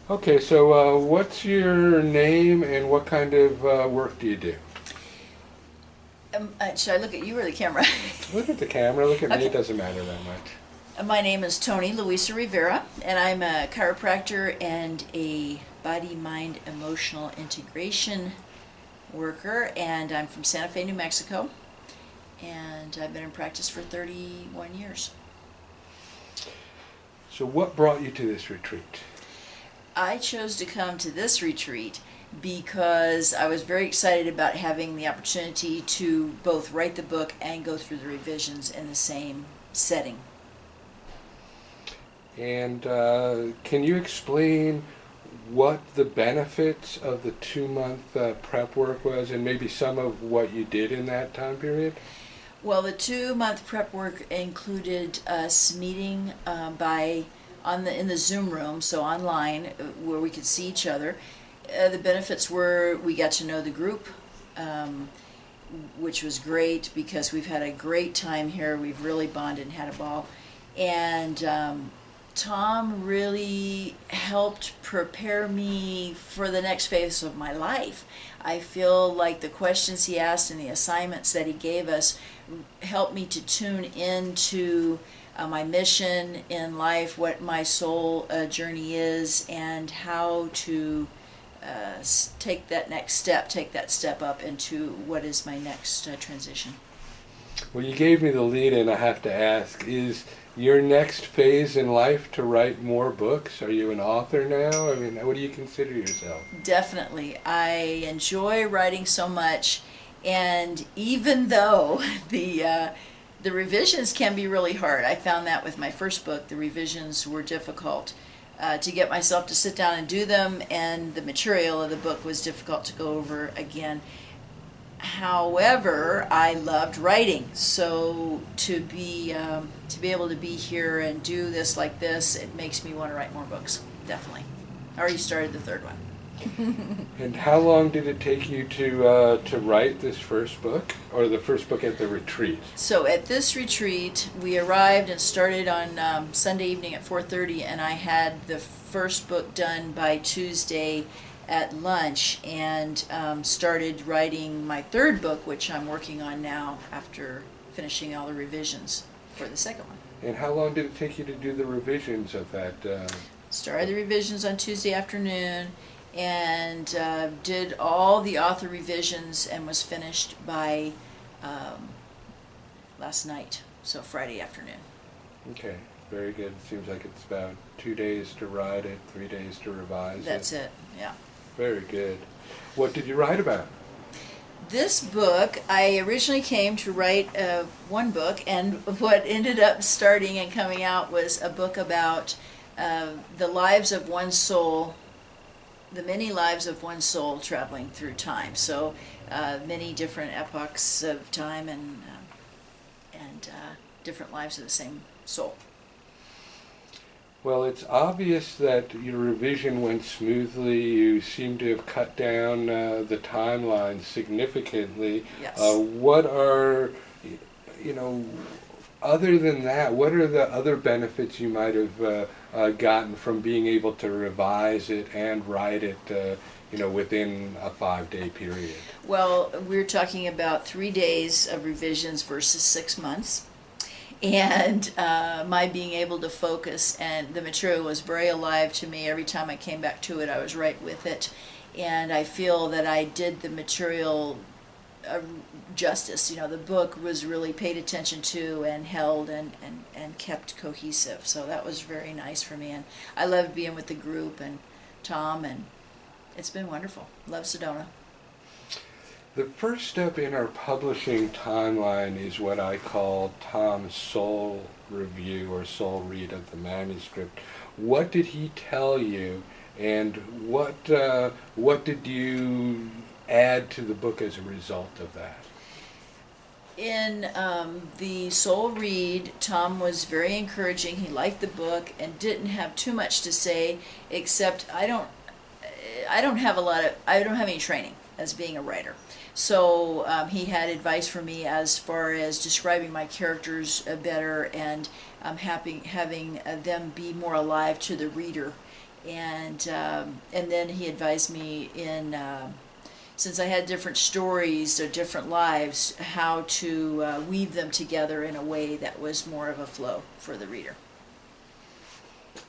Okay, so what's your name and what kind of work do you do? Should I look at you or the camera? Look at the camera, look at me, it Okay. doesn't matter that much. My name is Tony Luisa Rivera, and I'm a chiropractor and a body mind emotional integration worker, and I'm from Santa Fe, New Mexico, and I've been in practice for 31 years. So what brought you to this retreat? I chose to come to this retreat because I was very excited about having the opportunity to both write the book and go through the revisions in the same setting. And can you explain what the benefits of the 2 month prep work was and maybe some of what you did in that time period? Well, the 2 month prep work included us meeting in the Zoom room, so online, where we could see each other. The benefits were we got to know the group, um, which was great because we've had a great time here. We've really bonded and had a ball, and Tom really helped prepare me for the next phase of my life. I feel like the questions he asked and the assignments that he gave us helped me to tune into my mission in life, what my soul journey is, and how to take that step up into what is my next transition. Well, you gave me the lead in. I have to ask, is your next phase in life to write more books? Are you an author now? I mean, what do you consider yourself? Definitely. I enjoy writing so much, and even though the revisions can be really hard, I found that with my first book, the revisions were difficult to get myself to sit down and do them, and the material of the book was difficult to go over again. However, I loved writing, so to be able to be here and do this like this, it makes me want to write more books. Definitely. I already started the third one. And how long did it take you to write this first book, or the first book at the retreat? So at this retreat, we arrived and started on Sunday evening at 4:30, and I had the first book done by Tuesday at lunch, and started writing my third book, which I'm working on now after finishing all the revisions for the second one. And how long did it take you to do the revisions of that? Started the revisions on Tuesday afternoon, and did all the author revisions and was finished by last night, so Friday afternoon. Okay, very good. It seems like it's about 2 days to write it, 3 days to revise That's it. it, yeah. Very good. What did you write about? This book, I originally came to write one book, and what ended up starting and coming out was a book about the lives of one soul, the many lives of one soul traveling through time. So many different epochs of time, and different lives of the same soul. Well, it's obvious that your revision went smoothly. You seem to have cut down the timeline significantly. Yes. What are, you know, other than that, what are the other benefits you might have gotten from being able to revise it and write it, within a 5 day period? Well, we're talking about 3 days of revisions versus 6 months. And my being able to focus, and the material was very alive to me. Every time I came back to it, I was right with it, and I feel that I did the material justice. The book was really paid attention to and held and kept cohesive, so that was very nice for me. And I loved being with the group and Tom, and it's been wonderful. Love Sedona. The first step in our publishing timeline is what I call Tom's soul review or soul read of the manuscript. What did he tell you, and what did you add to the book as a result of that? In the soul read, Tom was very encouraging. He liked the book and didn't have too much to say, except I don't have any training as being a writer. So he had advice for me as far as describing my characters better, and having them be more alive to the reader. and then he advised me in since I had different stories or different lives, how to weave them together in a way that was more of a flow for the reader.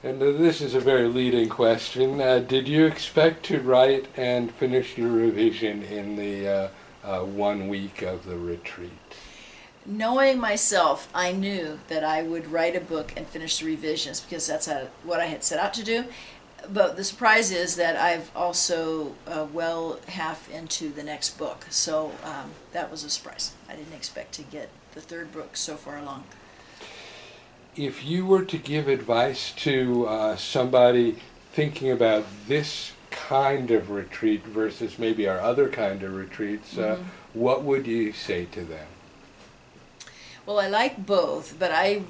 And this is a very leading question. Did you expect to write and finish your revision in the 1 week of the retreat? Knowing myself, I knew that I would write a book and finish the revisions because that's what I had set out to do. But the surprise is that I've also well half into the next book, so that was a surprise. I didn't expect to get the third book so far along. If you were to give advice to somebody thinking about this kind of retreat versus maybe our other kind of retreats, what would you say to them? Well, I like both, but I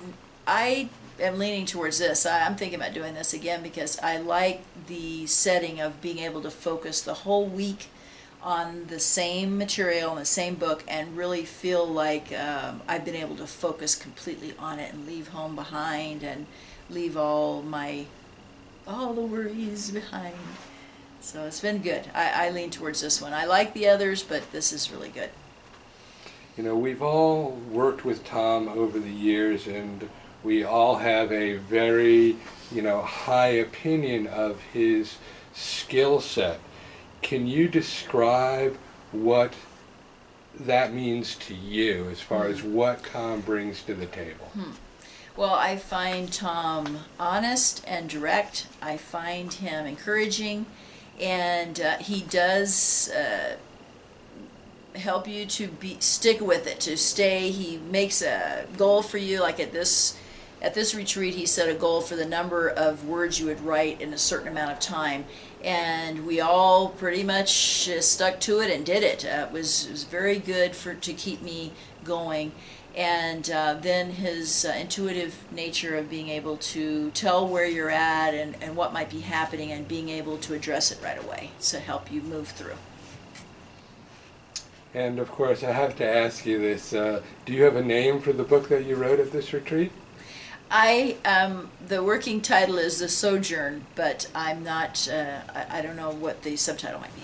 am leaning towards this. I'm thinking about doing this again because I like the setting of being able to focus the whole week on the same material and the same book and really feel like I've been able to focus completely on it and leave home behind and leave all the worries behind. So it's been good. I lean towards this one. I like the others, but this is really good. You know, we've all worked with Tom over the years, and we all have a very, high opinion of his skill set. Can you describe what that means to you as far as what Tom brings to the table? Well, I find Tom honest and direct. I find him encouraging, and he does help you to stick with it, to stay. He makes a goal for you, like at this retreat he set a goal for the number of words you would write in a certain amount of time, and we all pretty much stuck to it and did it. It was very good to keep me going. And then his intuitive nature of being able to tell where you're at and what might be happening and being able to address it right away to help you move through. And of course, I have to ask you this. Do you have a name for the book that you wrote at this retreat? The working title is The Sojourn, but I'm not, I don't know what the subtitle might be.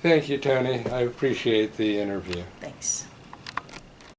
Thank you, Tony. I appreciate the interview. Thanks.